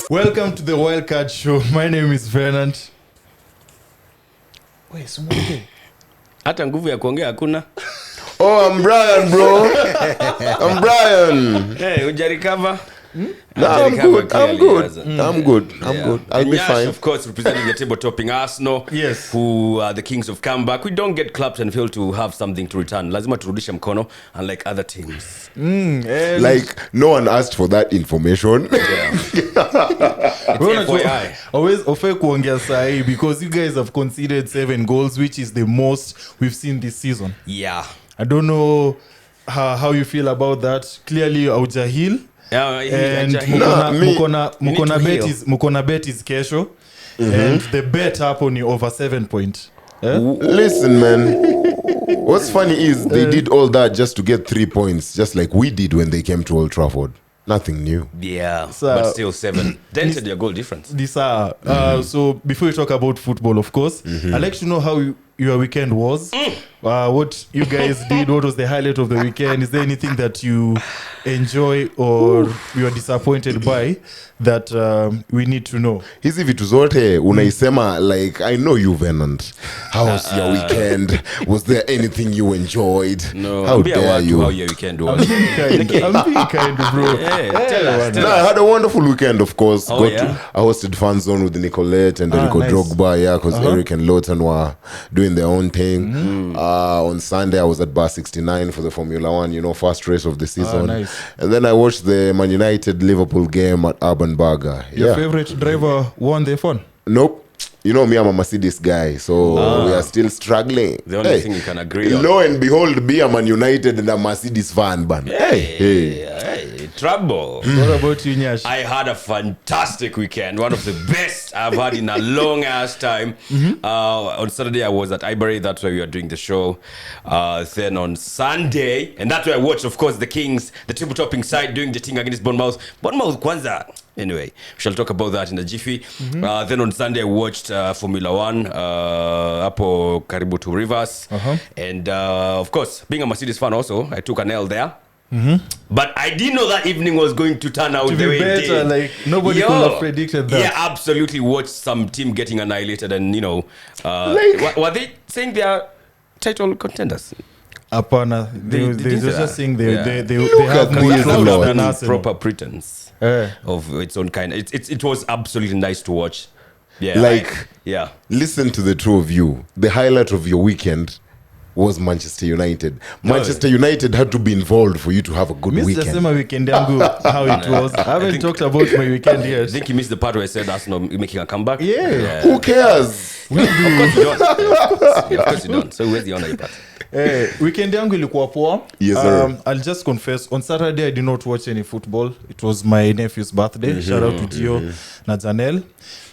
Welcome to the Wildcard Show. My name is Venant. Hata nguvu ya kuongea hakuna. Oh, I'm Brian, bro. I'm Brian. Hey, ujarikava? No, I'm good. I'll be fine. Of course, representing the table-topping Arsenal, Yes. who are the kings of comeback. We don't get clapped and fail to have something to return. Lazima turudishe mkono, unlike other teams. Like, no one asked for that information. FYI. Always offer kuongea sahi because you guys have conceded 7 goals, which is the most we've seen this season. Yeah. I don't know how you feel about that. Clearly, Aujahil. And mukona bet is kesho. And the bet hapo ni over 7 point. Listen, man. What's funny is they did all that just to get 3 points, just like we did when they came to Old Trafford. Nothing new. Yeah, So, but still 7. Dented your goal difference. So before we talk about football, of course, I'd like to know how your weekend was. What you guys did. What was the highlight of the weekend? Is there anything that you enjoy or you are disappointed by that we need to know? Hizi vitu zote unaisema like I know you, Venant. How was your weekend? Was there anything you enjoyed? No, How dare you? How your weekend was. I'm being kind, bro. Tell us. No, I had a wonderful weekend, of course. Oh, yeah? I hosted Fan Zone with Nicolette and Enrico nice. Drogba, because Eric and Lawton were doing their own thing. On Sunday, I was at Bar 69 for the Formula 1, first race of the season. Nice. And then I watched the Man United-Liverpool game at Urban Burger. Your favorite driver won the phone? Nope. You know me, I'm a Mercedes guy, so we are still struggling. The only thing you can agree on. Lo and behold, be a Man United and a Mercedes fan, man. Hey, trouble. What about you, Nyash? I had a fantastic weekend. One of the best I've had in a long ass time. On Saturday, I was at Ivory. That's where we were doing the show. Then on Sunday, and that's where I watched, of course, the Kings, the triple-topping side, doing the thing against Bournemouth. Bournemouth, Kwanzaa. Anyway, we shall talk about that in a jiffy. Then on Sunday, I watched Formula 1, hapo karibu to Rivers. And of course, being a Mercedes fan also, I took an L there. But I didn't know that evening was going to turn out To the be way it better, did. like nobody could have predicted that. Yeah, absolutely. Watched some team getting annihilated, and were they saying they are title contenders? Apana, they just saying they have at more these clout lords. than Arsenal. Proper pretense of its own kind. It was absolutely nice to watch. Yeah, yeah. Listen to the two of you. The highlight of your weekend was Manchester United. Manchester United had to be involved for you to have a good weekend. Sema weekend yangu how it was. I haven't talked about my weekend I yet. think you missed the part where I said Arsenal making a comeback. Yeah. Who cares? Of course you don't. Of course you don't. So where's the honor you part? Weekend yangu ilikuwa poa. Yes, sir. I'll just confess, on Saturday I did not watch any football. It was my nephew's birthday. Shout out to Gio na Janelle.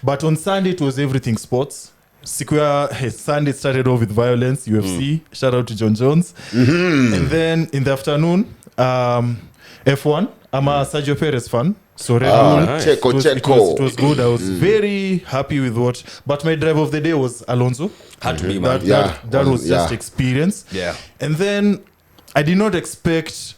But on Sunday it was everything sports. Sunday started off with violence, UFC. Shout out to John Jones. And then in the afternoon, F1. I'm a Sergio Perez fan. So Red Bull, nice. Checo. it was good. I was very happy with what. But my driver of the day was Alonso. Had to be, man. That was just experience. Yeah. And then I did not expect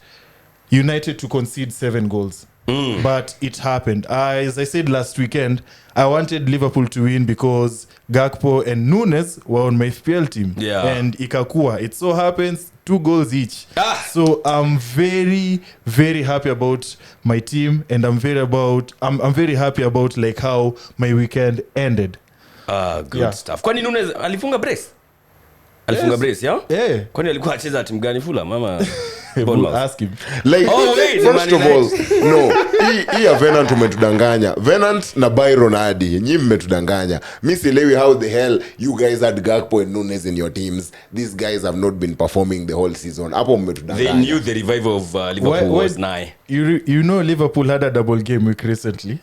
United to concede 7 goals. But it happened. As I said last weekend, I wanted Liverpool to win because Gakpo and Nunes were on my FPL team. Yeah. And Ikakua. It so happens 2 goals each. So I'm very, very happy about my team, and I'm very happy about like how my weekend ended. Good stuff. Kwani Nunes alifunga brace? Alifunga brace, yeah? Yeah. Kwani alikuwa acheza timu gani Fulham mama? We'll ask him. Like, wait, first of all, no, hii ya Venant umetudanganya. Venant na Byron Adi, nyi mmetudanganya. Mi sielewi how the hell you guys had Gakpo and Nunes in your teams. These guys have not been performing the whole season. Hapo mmetudanganya. They knew the revival of Liverpool was nigh. You know Liverpool had a double game week recently.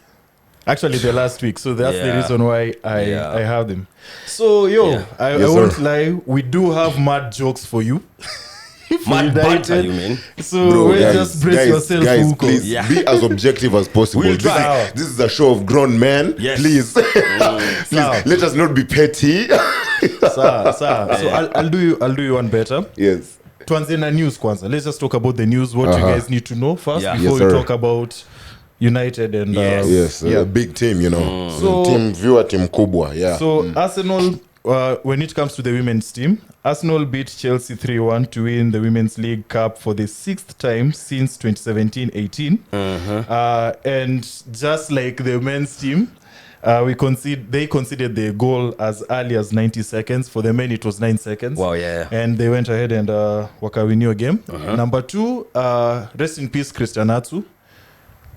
Actually, the last week. So that's the reason why I have them. So, I won't lie. We do have mad jokes for you. Mad banter, you mean? So, Bro, just brace yourself. guys, please be as objective as possible. We'll try. This is a show of grown men. Yes. Please, please let us not be petty. So I'll do you one better. Yes. Tuanze na news kwanza. Let's just talk about the news. What you guys need to know first before we talk about United and Yes. Yes, yeah. a big team, you know. So- Team kubwa, yeah. So Arsenal, when it comes to the women's team, Arsenal beat Chelsea 3-1 to win the Women's League Cup for the 6th time since 2017-18. And just like the men's team, they conceded the goal as early as 90 seconds. For the men, it was 9 seconds. Wow, yeah. And they went ahead and wakawin a game. Number 2, rest in peace, Christian Atsu.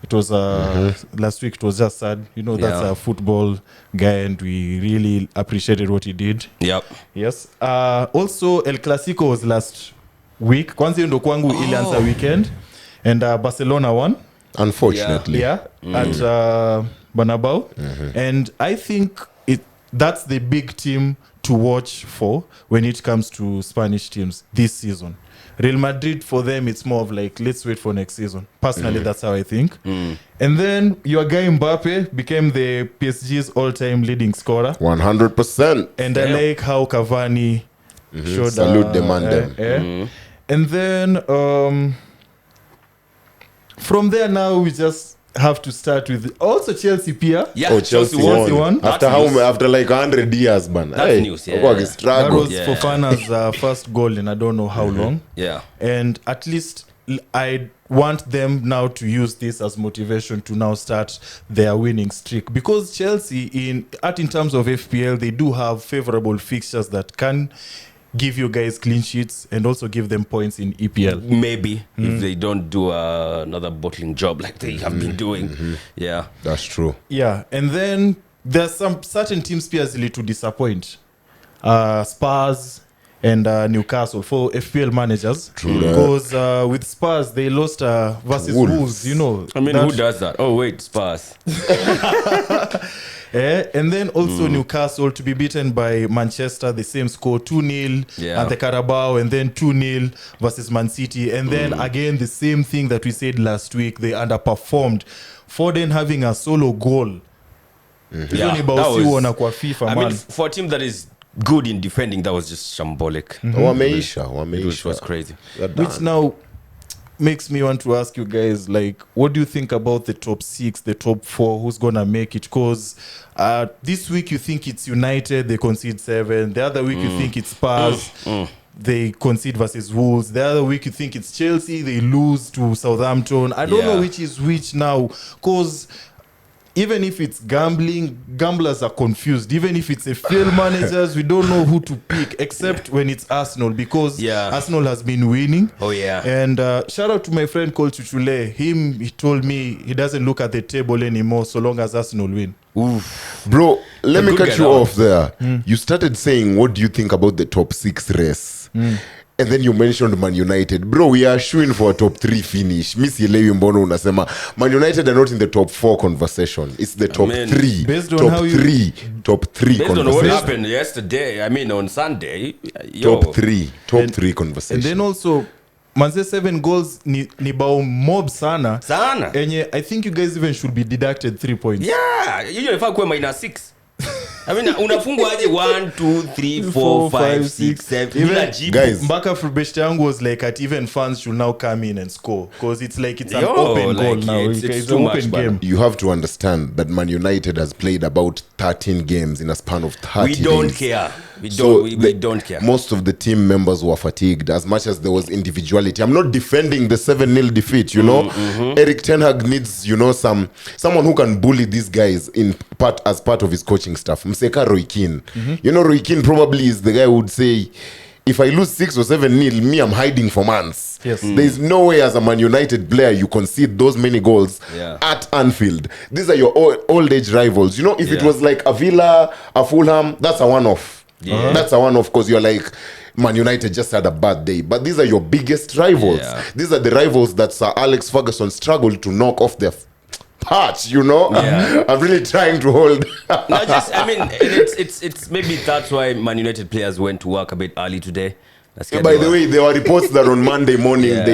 It was last week. It was just sad. You know, that's Yeah. a football guy, and we really appreciated what he did. Yep. Yes. Also, El Clasico was last week. Kwanza ndo kwangu ilianza weekend, and Barcelona won. Unfortunately. Yeah, at Bernabeu, and I think that's the big team to watch for when it comes to Spanish teams this season. Real Madrid, for them, it's more of like, let's wait for next season. Personally, that's how I think. And then your guy Mbappe became the PSG's all-time leading scorer. 100%. And I like how Cavani showed... Salute them and them. And then, from there now, we just have to start with... Also, Chelsea Pia. Yeah, Oh, Chelsea won. won. That's After news. After like 100 years, man. That's news, yeah. Wako That struggle. was Yeah. Fofana's first goal in I don't know how long. Yeah. And at least I want them now to use this as motivation to now start their winning streak, because Chelsea in terms of FPL, they do have favorable fixtures that can give you guys clean sheets and also give them points in EPL. Maybe if they don't do another bottling job like they have been doing. Yeah. That's true. Yeah, and then there's some certain teams easily to disappoint. Spurs and Newcastle for FPL managers. True that. Because with Spurs, they lost versus Wolves. Wolves, you know. I mean, that- who does that? Oh, wait, Spurs. And then also Newcastle to be beaten by Manchester, the same score, 2-0 Yeah. at the Carabao, and then 2-0 versus Man City. And then again, the same thing that we said last week, they underperformed. Foden having a solo goal. Hiyo ni bao si uona kwa FIFA, I man. mean, for a team that is good in defending, that was just shambolic. Wameisha. It was crazy. They're done. Which now makes me want to ask you guys, like, what do you think about the top 6, the top 4, who's gonna make it? Because this week you think it's United, they concede 7. The other week you think it's Spurs, they concede versus Wolves. The other week you think it's Chelsea, they lose to Southampton. I don't know Yeah. which is which now, because even if it's gambling, gamblers are confused. Even if it's a field managers, we don't know who to pick, except when it's Arsenal, because Arsenal has been winning. Oh, yeah. And shout out to my friend called Chuchule. He told me he doesn't look at the table anymore so long as Arsenal win. Bro, let A me good cut guy you now. off there. You started saying, what do you think about the top 6 race? And then you mentioned Man United. Bro, we are shooing for a top 3 finish. Mi sielewi mbona unasema Man United are not in the top 4 conversation. It's the top mean, 3. based on top how you- 3. Top 3 Based on what conversation. happened yesterday, I mean, on Sunday, yo. Top 3. Top 3 And conversation. then also, Manze 7 goals ni bao mob sana. Sana. Enye, I think you guys even should be deducted 3 points. Yeah, hiyo inafaa kuwa -6. I mean, unafungwa aje 1 2 3 4 5 6 7 Even- bila jibu. Guys, Mbaka Best yangu was like at even fans should now come in and score, because it's like it's an Yo, open goal like, now. it's It's too an much, open man. game. you have to understand that Man United has played about 13 games in a span of 30 We don't days. care. We So don't. We the- don't care. Most of the team members were fatigued as much as there was individuality. I'm not defending the 7-0 defeat, you know. Eric Ten Hag needs, you know, someone who can bully these guys as part of his coaching staff. Mseka Roy Keane. You know, Roy Keane probably is the guy who would say, if I lose 6 or 7-0, me, I'm hiding for months. Yes. There's no way as a Man United player you concede those many goals Yeah. at Anfield. These are your old age rivals. You know, if it Yeah. was like a Villa, a Fulham, that's a one-off. Yeah. That's a one-off because you're like, Man United just had a bad day. But these are your biggest rivals. Yeah. These are the rivals that Sir Alex Ferguson struggled to knock off their patch, you know? Yeah. I'm really trying to hold. No, just I mean, it's maybe that's why Man United players went to work a bit early today. By the way, there were reports that on Monday morning Yeah.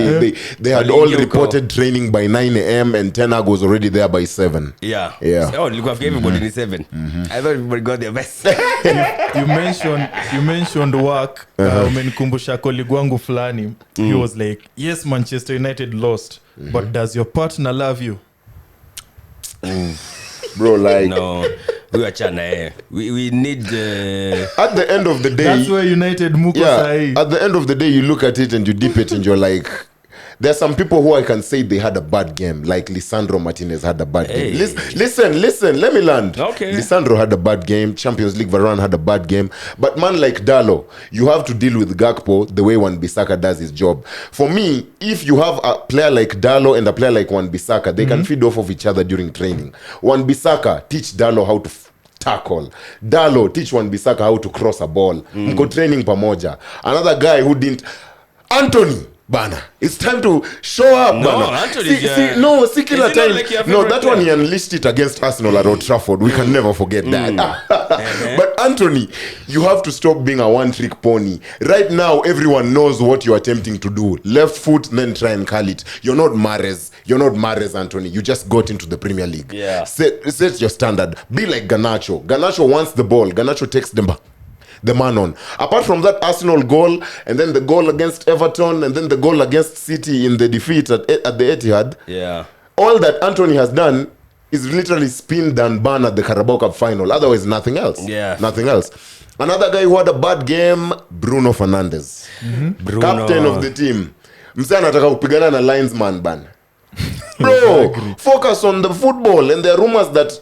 they had all Paulinho reported training by 9 a.m. and Ten Hag was already there by 7. Yeah. Yeah. Oh, look after everybody in 7. I thought everybody got their best. you mentioned work. Umenikumbusha colleague wangu fulani. He was like, yes, Manchester United lost, but does your partner love you? bro, like No, we were chana. We need. at the end of the day, That's where United muko sahi. at the end of the day, you look at it and you dip it and you're like, there are some people who I can say they had a bad game, like Lisandro Martinez had a bad game. Listen, let me land. Okay. Lisandro had a bad game. Champions League Varane had a bad game. But man like Dalo, you have to deal with Gakpo the way Wan-Bissaka does his job. For me, if you have a player like Dalo and a player like Wan-Bissaka, they can feed off of each other during training. Wan-Bissaka, teach Dalo how to tackle. Dalo, teach Wan-Bissaka how to cross a ball. Mko training pamoja. Another guy who didn't... Anthony. Bana, it's time to show up. No, Bana. Anthony, See killer is he not time. like your No, favorite that one he unleashed it against Arsenal at Old Trafford. We can never forget that. But Anthony, you have to stop being a one-trick pony. Right now, everyone knows what you're attempting to do. Left foot, then try and curl it. You're not Mahrez, Anthony. You just got into the Premier League. Yeah. Set your standard. Be like Garnacho. Garnacho wants the ball. Garnacho takes the man on. Apart from that Arsenal goal, and then the goal against Everton, and then the goal against City in the defeat at the Etihad, Yeah. all that Anthony has done is literally spin and ban at the Carabao Cup final. Otherwise, nothing else. Yeah. Nothing else. Another guy who had a bad game, Bruno Fernandes. Bruno. Captain of the team. Msee anataka kupigana na linesman ban. Bro, focus on the football. And there are rumors that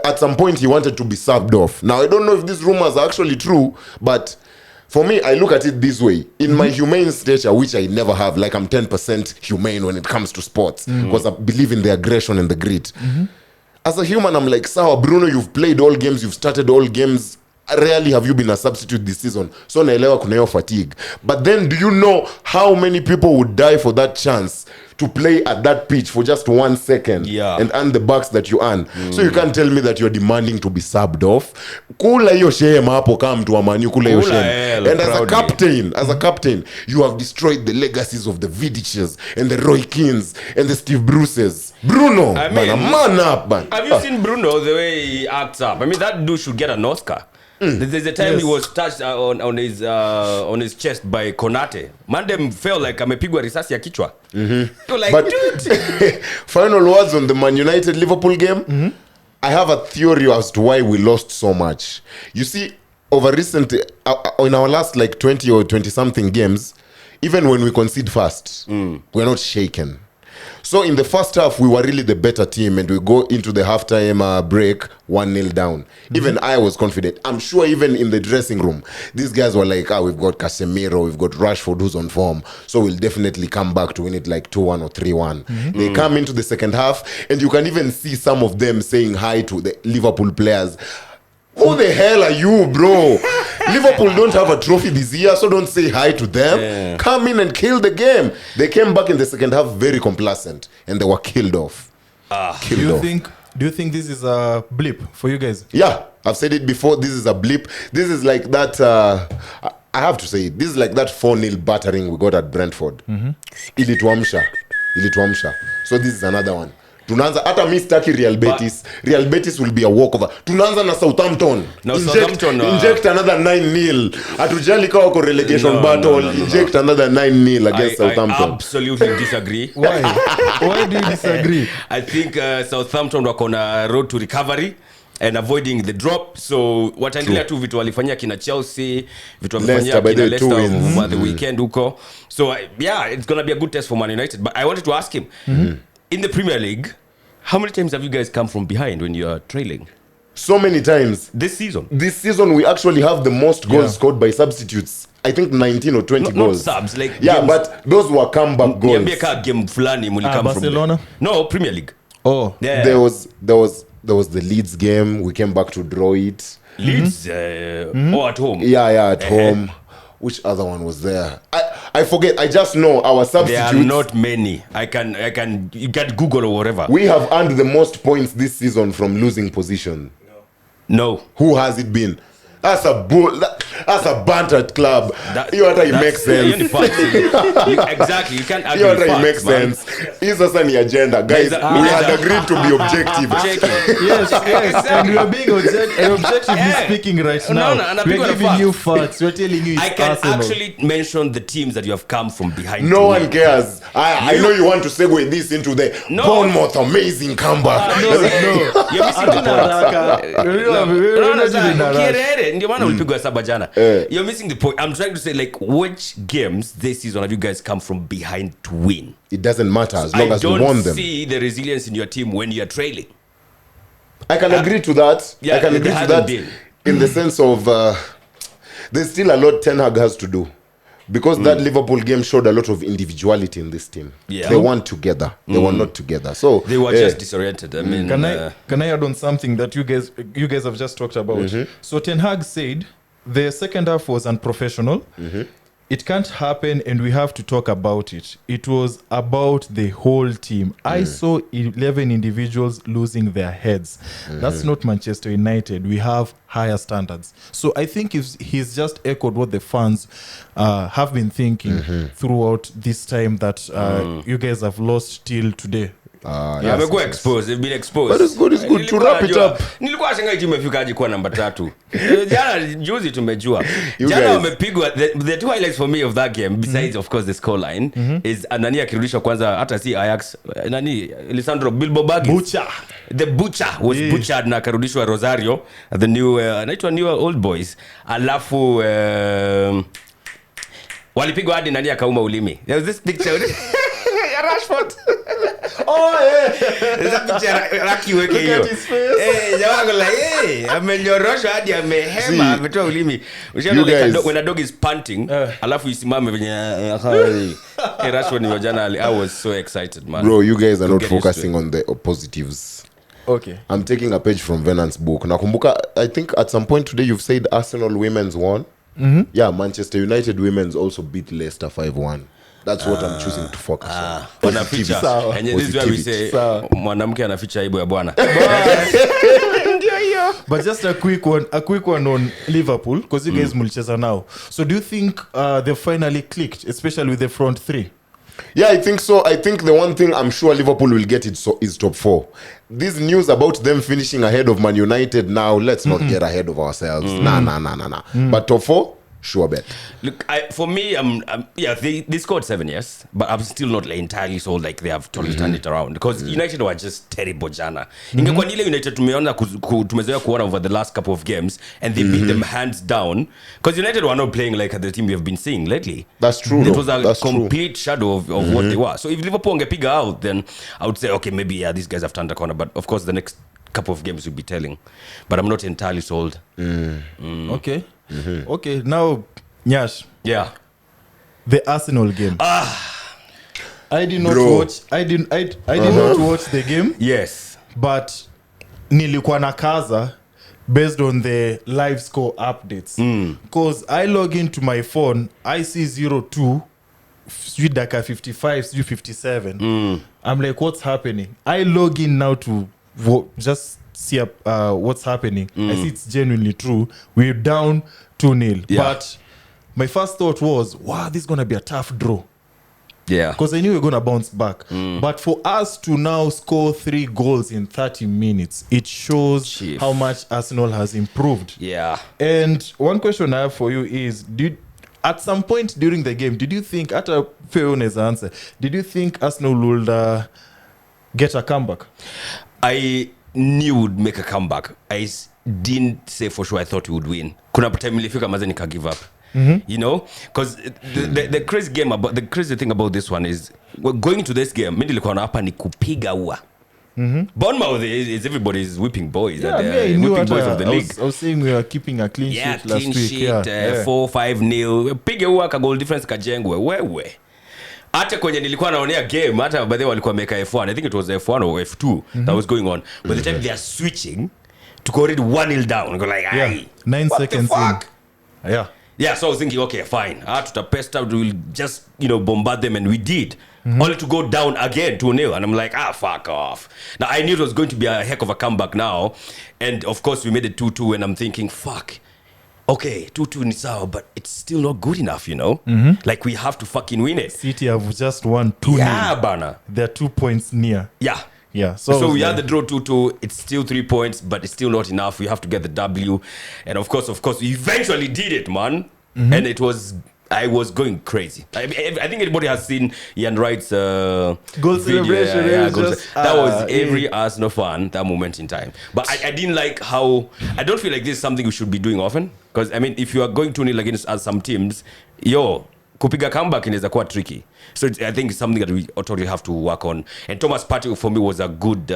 at some point he wanted to be subbed off. Now, I don't know if these rumors are actually true, but for me, I look at it this way. In my humane stature, which I never have, like I'm 10% humane when it comes to sports, because I believe in the aggression and the grit. As a human, I'm like, Sawa, Bruno, you've played all games, you've started all games. Rarely have you been a substitute this season. So naelewa kuna hiyo fatigue. But then do you know how many people would die for that chance to play at that pitch for just 1 second and earn the bucks that you earn? So you can't tell me that you're demanding to be subbed off. Kula hiyo shame hapo kama mtu wa Man U, kula hiyo shame. And as a captain, you have destroyed the legacies of the Vidiches and the Roy Keanes and the Steve Bruces. Bruno, I mean, man up, man. Have you seen Bruno the way he acts up? I mean, that dude should get an Oscar. There's a time he was touched on his chest by Konate. Mandem felt like amepigwa risasi ya kichwa. Like, but dude. Final words on the Man United Liverpool game. I have a theory as to why we lost so much. You see, over recent in our last like 20 or 20 something games, even when we concede fast, we're not shaken. So in the first half, we were really the better team, and we go into the halftime break 1-0 down. Even I was confident. I'm sure even in the dressing room, these guys were like, we've got Casemiro, we've got Rashford who's on form, so we'll definitely come back to win it like 2-1 or 3-1. They come into the second half, and you can even see some of them saying hi to the Liverpool players. Who the hell are you, bro? Liverpool don't have a trophy this year, so don't say hi to them. Come in and kill the game. They came back in the second half very complacent, and they were killed off. Do you think this is a blip for you guys? Yeah, I've said it before. This is a blip. This is like that. I have to say it. This is like that 4-0 battering we got at Brentford. Ilituamsha. So this is another one. Tunaanza hata mi sitaki Real Betis will be a walkover. Tunaanza na Southampton. Inject another 9-0. Hatujali kama wako relegation battle. Inject another 9-0 against Southampton. I absolutely disagree. Why do you disagree? I think Southampton wako na road to recovery and avoiding the drop. So wataendelea tu vitu walifanyia kina Chelsea, vitu walifanyia kina Leicester over the weekend huko. So yeah, it's going to be a good test for Man United. But I wanted to ask him, in the Premier League, how many times have you guys come from behind when you are trailing? So many times. This season we actually have the most goals scored by substitutes. I think 19 or 20 goals. Not subs, like games. But those were comeback goals. Game fulani come Barcelona? From no, Premier League. Oh. Yeah. There was the Leeds game. We came back to draw it. Leeds or at home. Yeah, at home. Which other one was there? I forget. I just know our substitutes. There are not many. You can Google or whatever. We have earned the most points this season from losing position. No. Who has it been? That's a bull. as a banter club. That- Hiyo hata it that's- makes hiyo sense. ni facts. Exactly, you can't argue Hiyo with hata it facts, makes man. sense. Hii sasa ni agenda. Guys, we had agreed to be objective. Check it. Yes, yes, and we are being objectively Yeah. speaking right No, now. no, and We people are are giving you facts. facts. We're telling you it's I can Arsenal. actually mention the teams that you have come from behind. No to one win. cares. I know you want to segue this into the No. Bournemouth amazing comeback. No, you're missing the Hatuna point. haraka. No, no, Unajua ina rush. Kierere, ndio maana ulipigwa saba jana. You're missing the point. I'm trying to say, like, which games this season have you guys come from behind to win? It doesn't matter as long I as we don't won them. see the resilience in your team when you're trailing. I can agree to that. Yeah, I can there agree to hasn't that been. in the sense of there's still a lot Ten Hag has to do. Because that Liverpool game showed a lot of individuality in this team. Yeah. They weren't together. They were not together. So They were just disoriented. I mean, Can I add on something that you guys have just talked about? So Ten Hag said the second half was unprofessional. It can't happen, and we have to talk about it. It was about the whole team. I saw 11 individuals losing their heads. That's not Manchester United. We have higher standards. So I think if he's just echoed what the fans have been thinking throughout this time that you guys have lost till today. Yeah, amekuwa exposed. They've been exposed. But it's good, it's good. To wrap it up. Nilikuwa shangai timu imefika hadi kuwa namba 3. Jana juzi tumejua. You Jana guys. wamepigwa the two highlights for me of that game besides of course the scoreline is nani akirudisha kwanza hata si Ajax nani Lisandro Bilbo Baggins. Butcher. The Butcher was butchered na akarudishwa Rosario the new anaitwa new old boys. Alafu walipigwa hadi nani akauma ulimi. There was this picture ya Rashford. Oh, yeah. There's a picture Raki weke hiyo. Look at his face. Jamaa ko like, amenyorosha hadi amehema, See, ametoa ulimi. you guys- When a dog is panting, alafu isimame venye hey, Rashford ni jana I was so excited, man. bro, you guys are not get used to focusing on the positives. Okay. I'm taking a page from Venant's book. Nakumbuka, I think at some point today you've said Arsenal women's won. Yeah, Manchester United women's also beat Leicester 5-1. That's what I'm choosing to focus on. Wanaficha. Sawa. And this is where we say Sawa. mwanamke anaficha aibu ya bwana. But just a quick one on Liverpool, because you guys mulcheza now. So do you think they finally clicked, especially with the front three? Yeah, I think so. I think the one thing I'm sure Liverpool will get is top 4. This news about them finishing ahead of Man United now, let's not get ahead of ourselves. Nah. But top 4, sure bet. Look, for me, yeah, they scored 7 years, but I'm still not like entirely sold like they have totally turned it around because United were just terrible jana. Ingekuwa ni ile United tumeona tumezoea kuona over the last couple of games and they beat them hands down because United were not playing like the team we have been seeing lately. That's true, It though. was a That's true. complete shadow of what they were. So if Liverpool angepiga out, then I would say, okay, maybe yeah, these guys have turned the corner. But of course, the next couple of games will be telling. But I'm not entirely sold. Okay. Okay, now, Nyash, Yeah. the Arsenal game. I did not Bro. watch. I did not watch the game, Yes. but nilikuwa nakaza based on the live score updates. Because I log into my phone, I see 0-2, sijui dakika 55, sijui 57. I'm like, what's happening? I log in now to just see what's happening. I see it's genuinely true. We're down 2-0. Yeah. But my first thought was, wow, this is going to be a tough draw. Yeah. Because I knew we were going to bounce back. But for us to now score 3 goals in 30 minutes, it shows Chief. how much Arsenal has improved. Yeah. And one question I have for you is, at some point during the game, did you think, at a fair honest answer, did you think Arsenal would get a comeback? I knew would make a comeback. Didn't say for sure I thought we would win. Kuna time nilifika maze nika give up. You know, because the crazy thing about this one is we're going into this game. Mimi nilikuwa hapa ni kupiga ua. Bournemouth is everybody's whipping boys. Yeah, They're I knew whipping boys of the league. I was saying we were keeping a clean Yeah, sheet last clean week. sheet, Yeah. 4-5-0. Pige ua ka goal difference kajengwe. Wewe. Hata kwenye nilikuwa naonea game, hata baadhi walikuwa wameka F1. I think it was F1 or F2 that was going on. By the time they are switching to go already 1-0 down. Go like, Yeah. aye. 9 what seconds the fuck? in. Yeah. Yeah, so I was thinking, okay, fine. Tutapesta, we'll just, bombard them, and we did. Only to go down again 2-0. And I'm like, fuck off. Now, I knew it was going to be a heck of a comeback now. And, of course, we made it 2-2, and I'm thinking, fuck. okay, 2-2 ni sawa, but it's still not good enough, you know? Like, we have to fucking win it. City have just won 2-0. Yeah, bana. They're 2 points near. Yeah. Yeah. So we had the draw 2-2. It's still 3 points, but it's still not enough. We have to get the W. And of course, we eventually did it, man. And I was going crazy. I think anybody has seen Ian Wright's goal video. celebration. That was every Arsenal fan, that moment in time. But I didn't like how... I don't feel like this is something we should be doing often. Because, I mean, if you are going 2-0 against some teams, kupiga comeback inaweza kuwa tricky. So I think it's something that we totally have to work on. And Thomas Partey, for me, was a good...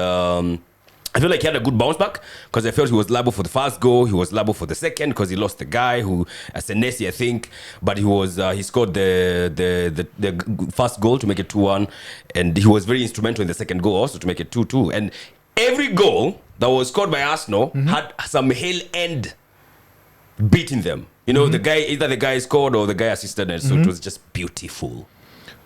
I feel like he had a good bounce back because I felt he was liable for the first goal. He was liable for the second because he lost the guy who, Senesi, I think. But he scored the first goal to make it 2-1. And he was very instrumental in the second goal also to make it 2-2. And every goal that was scored by Arsenal had some hell end beating them. You know, either the guy scored or the guy assisted. And so it was just beautiful.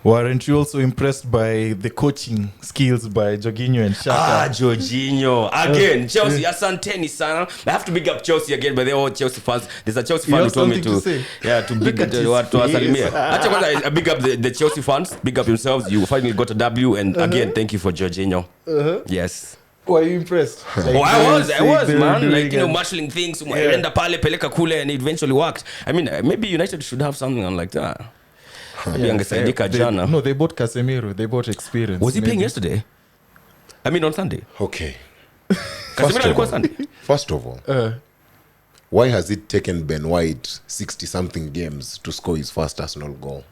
Weren't you also impressed by the coaching skills by Jorginho and Xhaka? Jorginho. Again, Chelsea, asanteni sana. I have to big up Chelsea again, but they're all Chelsea fans. There's a Chelsea fan who told me to big up to wasalimia. Actually, I big up the Chelsea fans. Big up yourselves. You finally got a W. And again, thank you for Jorginho. Yes. Were you impressed? Like, I was, man. Like, you know, marshalling things. Enda pale, peleka kule, and it eventually worked. I mean, maybe United should have something on like that. No, they bought Casemiro. They bought experience. Was he playing yesterday? I mean, on Sunday. Okay. First of all, why has it taken Ben White 60-something games to score his first Arsenal goal?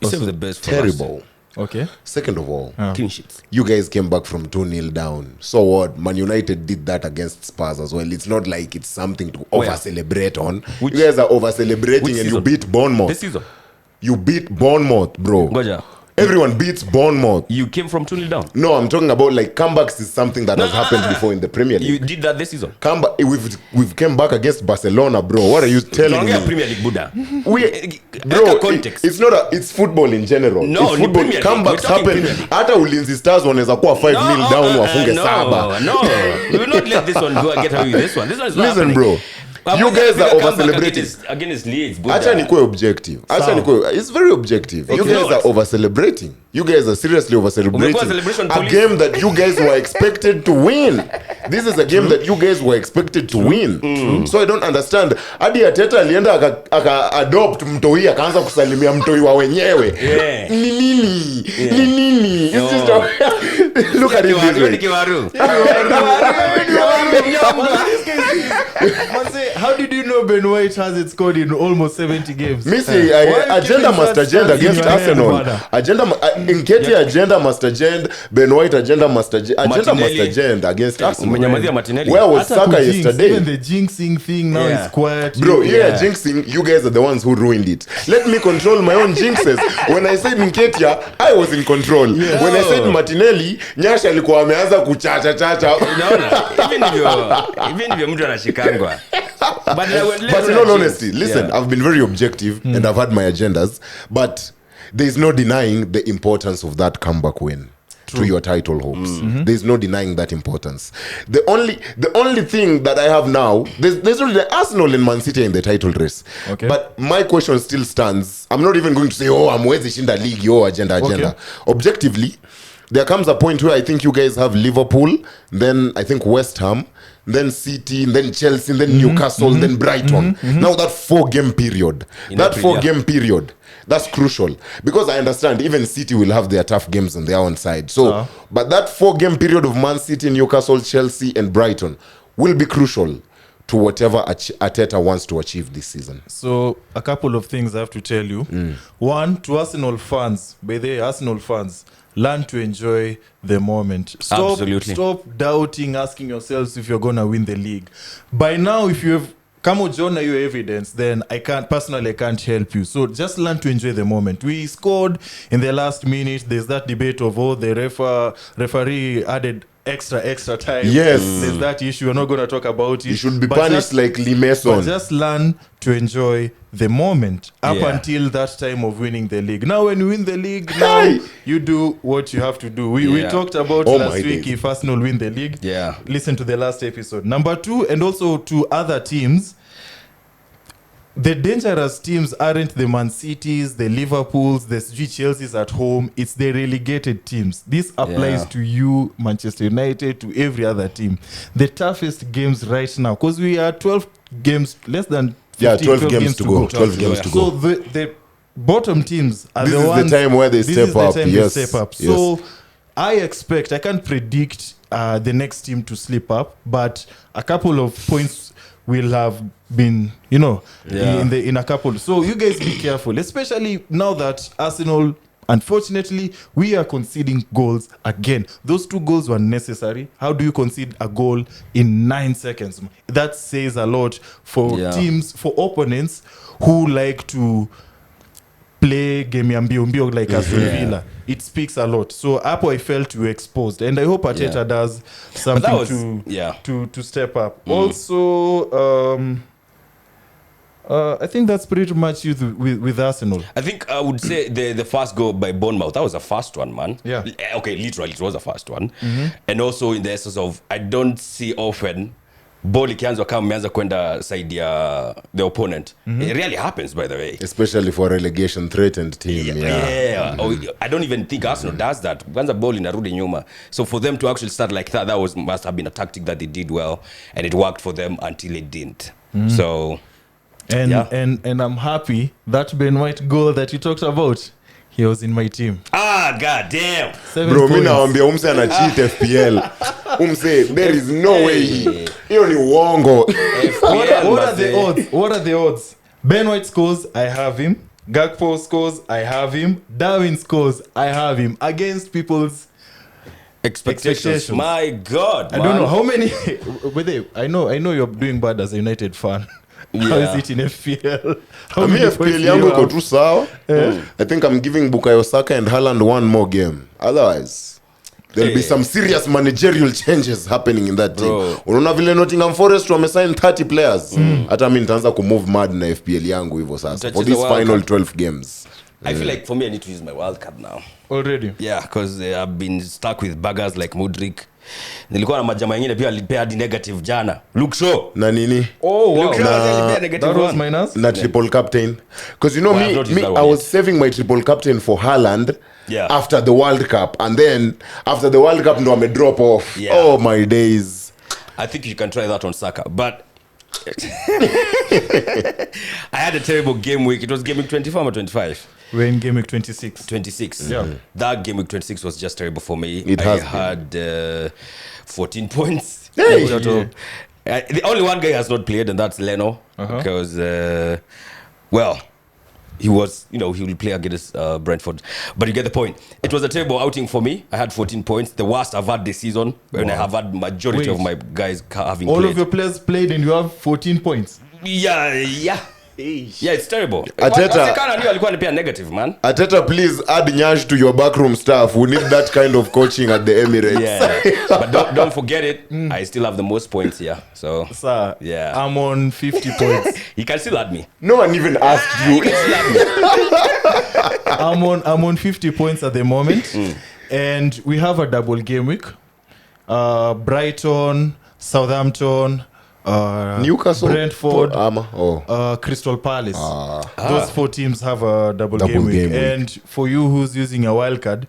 It's the best. Terrible. Okay. Second of all, clean sheets. You guys came back from 2-0 down. So what? Man United did that against Spurs as well. It's not like it's something to over-celebrate on. You guys are over-celebrating and you beat Bournemouth. This season. You beat Bournemouth, bro. Goja. Everyone beats Bournemouth. You came from 2-0 down. No, I'm talking about like comebacks is something that has happened before in the Premier League. You did that this season. Comeback. We've came back against Barcelona, bro. What are you telling me? Premier League, Buddha. Bro, it's not it's football in general. No, it's football. Comebacks happen. Hata Ulinzi Stars wanaweza kuwa 5-0 down wafunge 7. No, we will not let this one get away with this one. This one is not Listen, happening. Bro. You guys are over-celebrating. Against Leeds. Acha nikwe objective. It's very objective. You guys are over-celebrating. You guys are seriously over-celebrating. A game that you guys were expected to win. This is a game that you guys were expected to win. So I don't understand. Hadi Arteta alienda aka-adopt mtoi akaanza kusalimia mtoi wa wenyewe. Ni nini? It's just look at it this way. How did you know Ben White hasn't scored in almost 70 games? Missy, agenda must agenda against Arsenal. Agenda must agenda. Ben White agenda must agenda against Arsenal. Where was Saka yesterday? Even the jinxing thing now is quiet. Bro, jinxing, you guys are the ones who ruined it. Let me control my own jinxes. When I said Nketiah, I was in control. When I said Martinelli, Nyasha alikuwa ameanza kuchacha. Even if you're mtu anashikangwa. But in all honesty, listen, I've been very objective and I've had my agendas, but there's no denying the importance of that comeback win to your title hopes. There's no denying that importance. The only thing that I have now, there's only Arsenal and Man City in the title race. Okay. But my question still stands. I'm not even going to say, amwezi shinda league, agenda. Okay. Objectively, there comes a point where I think you guys have Liverpool, then I think West Ham, then City, then Chelsea, then Newcastle, then Brighton. Now that 4-game period, period, that's crucial. Because I understand even City will have their tough games on their own side. So, but that 4-game period of Man City, Newcastle, Chelsea, and Brighton will be crucial to whatever Arteta wants to achieve this season. So, a couple of things I have to tell you. One, to Arsenal fans, by the way, Arsenal fans, learn to enjoy the moment. Stop doubting, asking yourselves if you're going to win the league. By now, if you have come on, John, your evidence, then I can't help you. So just learn to enjoy the moment. We scored in the last minute. There's that debate of, the referee added extra time. Yes. There's that issue. We're not going to talk about it. You should be punished like Lee Mason. But just learn to enjoy the moment up until that time of winning the league. Now, when you win the league, now you do what you have to do. We talked about last week if Arsenal win the league. Listen to the last episode. Number 2, and also to other teams, the dangerous teams aren't the Man Cities, the Liverpools, the Chelsea's at home. It's the relegated teams. This applies to you, Manchester United, to every other team. The toughest games right now, because we are 12 games, less than 15, 12 games to go. 12 games to so go. the bottom teams are This the is ones. the time where they this step is the up. time Yes. they step up. Yes. So I can't predict the next team to slip up, but a couple of points will have been, in a couple. So you guys be careful, especially now that Arsenal, unfortunately, we are conceding goals again. Those 2 goals were necessary. How do you concede a goal in 9 seconds? That says a lot for teams, for opponents who like to play game ya mbio like Aston Villa. It speaks a lot. So Apo, I felt you exposed, and I hope Arteta does something to step up. Also, I think that's pretty much you with Arsenal. I think I would say the first goal by Bournemouth, that was a fast one, man. Yeah. Okay, literally, it was a fast one. And also in the essence of, I don't see often ball ikianza kama umeanza kwenda side ya the opponent. It really happens, by the way. Especially for a relegation threatened team. Yeah. Oh, I don't even think Arsenal does that. Kwanza ball inarudi nyuma. So for them to actually start like that, must have been a tactic that they did well, and it worked for them until it didn't. So, and I'm happy that Ben White goal that you talked about, he was in my team. god damn. 7 Bro, mi points. nawambia umse ana cheat FPL. Umse, there is no way. Hiyo ni uongo. What are the odds? Ben White scores, I have him. Gakpo scores, I have him. Darwin scores, I have him. Against people's expectations. My god, I don't know how many. I know you're doing bad as a United fan. How is it in FPL? How Mi many FPL points do yangu you iko have? tu sawa. I think I'm giving Bukayo Saka and Haaland one more game. Otherwise, there'll be some serious managerial changes happening in that team. Bro. Unaona vile Nottingham Forest wamesign 30 players. Hata mi nitaanza kumove mad na FPL yangu hivyo sasa. For Utacheza these World final Cup. 12 games. I feel like for me I need to use my wild card now. Already. Yeah, because I've been stuck with buggers like Mudrik. Nilikuwa na majama wengine pia alipea hadi negative jana. Luke Shaw. Na nini? Oh, wow. Luke Shaw alipea negative That was one. minus? Na triple captain. Because you know Well, I've noticed that I one was yet. saving my triple captain for Haaland after the World Cup. And then after the World Cup ndo ame drop off. Yeah. Oh my days. I think you can try that on Saka, but I had a terrible game week. It was game week 24 or 25. We're in game week 26. 26. Yeah. That game week 26 was just terrible for me. It has I had 14 points. Hey! The only one guy has not played, and that's Leno. Because, he was, he will play against Brentford. But you get the point. It was a terrible outing for me. I had 14 points. The worst I've had this season. And I have had majority Wait. of my guys having All played. of your players played and you have 14 points. Yeah, it's terrible. Arteta- Wasekana ndio alikuwa anipea negative, man. Ateta, please add Nyash to your backroom staff. We need that kind of coaching at the Emirates. Yeah. But don't forget it. I still have the most points here. So, Sir, Yeah. I'm on 50 points. you can still add me. No one even asked you. I'm on 50 points at the moment. And we have a double game week. Brighton, Southampton, Newcastle, Brentford, Crystal Palace. Those 4 teams have a double game week. And for you who's using a wild card,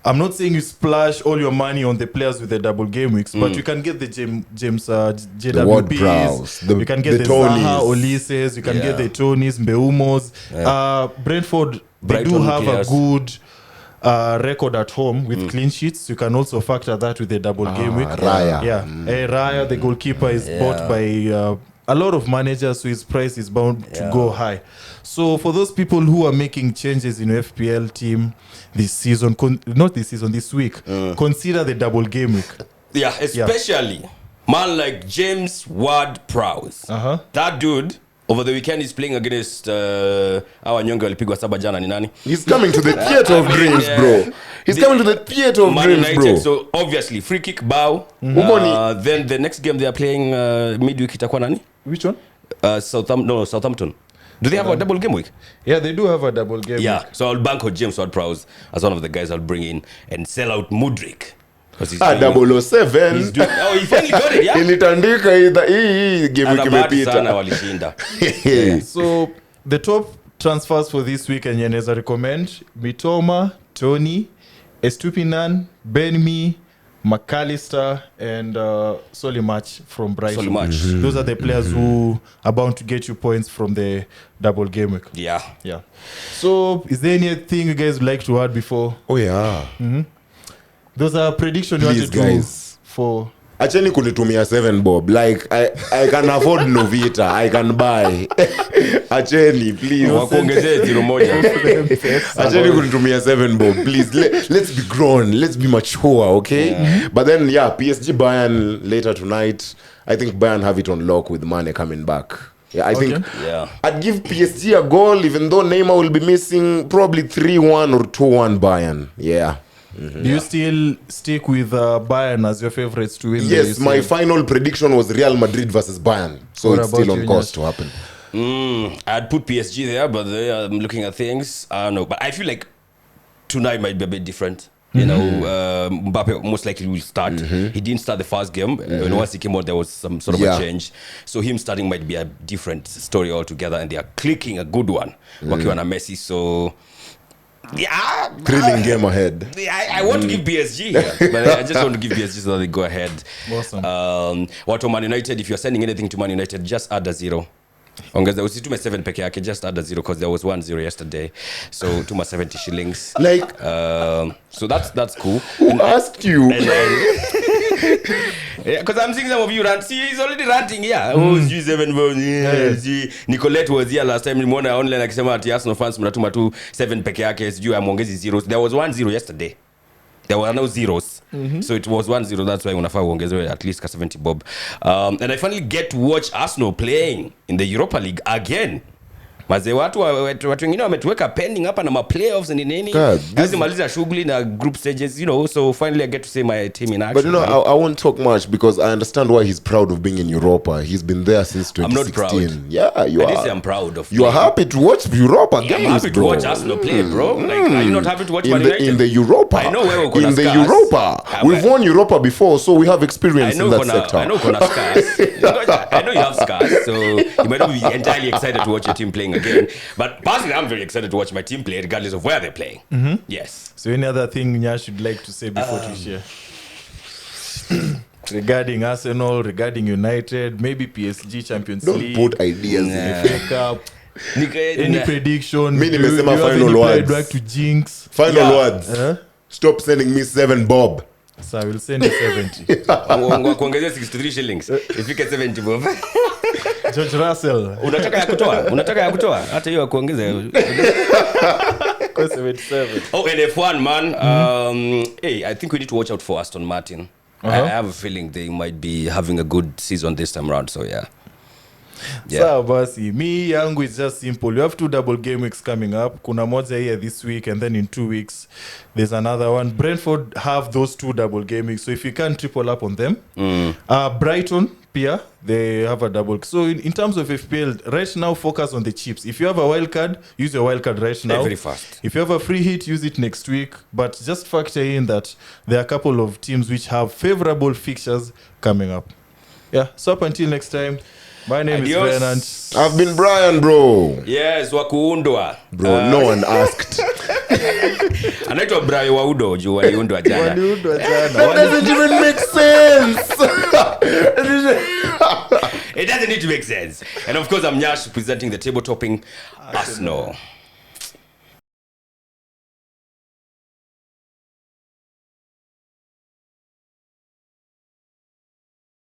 I'm not saying you splash all your money on the players with the double game weeks, but you can get the James Ward-Prowse, JWPs, you can get the Tonys. Zaha Olises, you can get the Tonys, Mbeumos. Brentford, they do Brighton have players. a good record at home with clean sheets. You can also factor that with the double game week. Raya. Yeah. Raya, the goalkeeper, is bought by a lot of managers, so his price is bound to go high. So for those people who are making changes in your FPL team this season, this week, consider the double game week. Yeah, especially man like James Ward-Prowse. That dude over the weekend is playing against our nyonge walipigwa 7 jana ni nani? He's coming to the theater of dreams, bro. He's coming to the theater of Man dreams, United, bro. so obviously free kick bow. Then the next game they are playing midweek itakuwa nani? Which one? Southampton. Do they have a double game week? Yeah, they do have a double game Yeah, week. so I'll bank on James Ward-Prowse as one of the guys I'll bring in and sell out Mudrik. 'Cause he's doing- 007 he's doing- oh, he finally got it, yeah? ilitandika hii game Ana bahati imepita. sana walishinda. So the top transfers for this week and Yeneza recommend Mitoma, Tony, Estupinan, Ben-Mee, McAllister and Solimatch from Brighton. Solimatch. Those are the players who are bound to get you points from the double game week. Yeah. Yeah. So is there anything you guys would like to add before? Oh yeah. Those are prediction you Please, wanted to guys. for Acheni kunitumia 7 bob like I can afford Novita, I can buy. Acheni please. Wakuongezee 0-1. Acheni kunitumia 7 bob please. Let's be grown, let's be mature, okay? But then yeah, PSG Bayern later tonight. I think Bayern have it on lock with Mane coming back. Yeah, I think Yeah. I'd give PSG a goal even though Neymar will be missing, probably 3-1 or 2-1 Bayern. Yeah. Do you still stick with Bayern as your favorites to win? Yes, the my UCL? final prediction was Real Madrid versus Bayern. So What it's about still on you, course Nyash? to happen. I'd put PSG there, but I'm looking at things. I don't know, but I feel like tonight might be a bit different. You know, Mbappe most likely will start. He didn't start the first game. And once he came on, there was some sort of Yeah. a change. So him starting might be a different story altogether. And they are clicking a good one. Wakiwa na Messi. So, yeah. Thrilling game ahead. I want to give PSG here, but I just want to give PSG so that they go ahead. Awesome. What Man United, if you're sending anything to Man United, just add a 0. Ongeza usitume 7 peke yake, just add a 0 because there was 1-0 yesterday. So tuma 70 shillings. Like, So that's cool. who asked you? Because I'm seeing some of you rant. See, he's already ranting. Yeah. Oh, G7 Nicolette was here last time. Nimeona online akisema ati Arsenal fans mnatuma tu 7 peke yake. Sijui amongezi zeros. There was 1-0 yesterday. There were no zeros. So it was 1-0. That's why unafaa uongezewe at least 70 bob. And I finally get to watch Arsenal playing in the Europa League again. Mazee watu wengine wametuweka pending hapa na ma playoffs and nini. Kazi maliza shughuli na group stages, you know. So finally I get to see my team in action. But you know, I won't talk much because I understand why he's proud of being in Europa. He's been there since 2016. I'm not proud. Yeah, you I are. didn't say I'm proud of You are playing. happy to watch Europa I'm games, happy to bro. watch Arsenal play, bro. Like, are you not happy to watch Man United? In the Europa. I know where we're gonna In the scars. Europa. We've won Europa before, so we have experience in that sector. I know Kona scars. I know you have scars, so you might not be entirely excited to watch your team playing again. But personally, I'm very excited to watch my team play, regardless of where they're playing. Yes. So any other thing Nyash would like to say before we share? Regarding Arsenal, regarding United, maybe PSG Champions Don't League, put ideas in Nah. it. FA Cup, any prediction? Mi Do nimesema you have final any words. back to jinx? Final Yeah. words. Huh? Stop sending me 7 bob. So I will send you 70. Kuongezea 63 shillings. Ifike 70 bob. George Russell, Unataka ya kutoa? Hata hiyo kuongeza. go 77. Oh, and F1, man. Hey, I think we need to watch out for Aston Martin. I have a feeling they might be having a good season this time around. So yeah. Sawa basi, mi yangu is just simple. You have 2 double game weeks coming up. Kuna moja here this week and then in 2 weeks there's another one. Brentford have those 2 double game weeks, so if you can triple up on them. Brighton pia, they have a double. So in terms of FPL right now, focus on the chips. If you have a wild card, use your wild card right now. Very fast. If you have a free hit, use it next week. But just factor in that there are a couple of teams which have favorable fixtures coming up. Yeah, so up until next time, my name Adios. is Brennan. I've been Brian, bro. Yes, wakuundwa. Bro, no one asked. Anaitwa Brian Waudo juu waliundwa jana. Waliundwa jana. That doesn't even make sense. It doesn't need to make sense. And of course, I'm Nyash presenting the table topping Arsenal.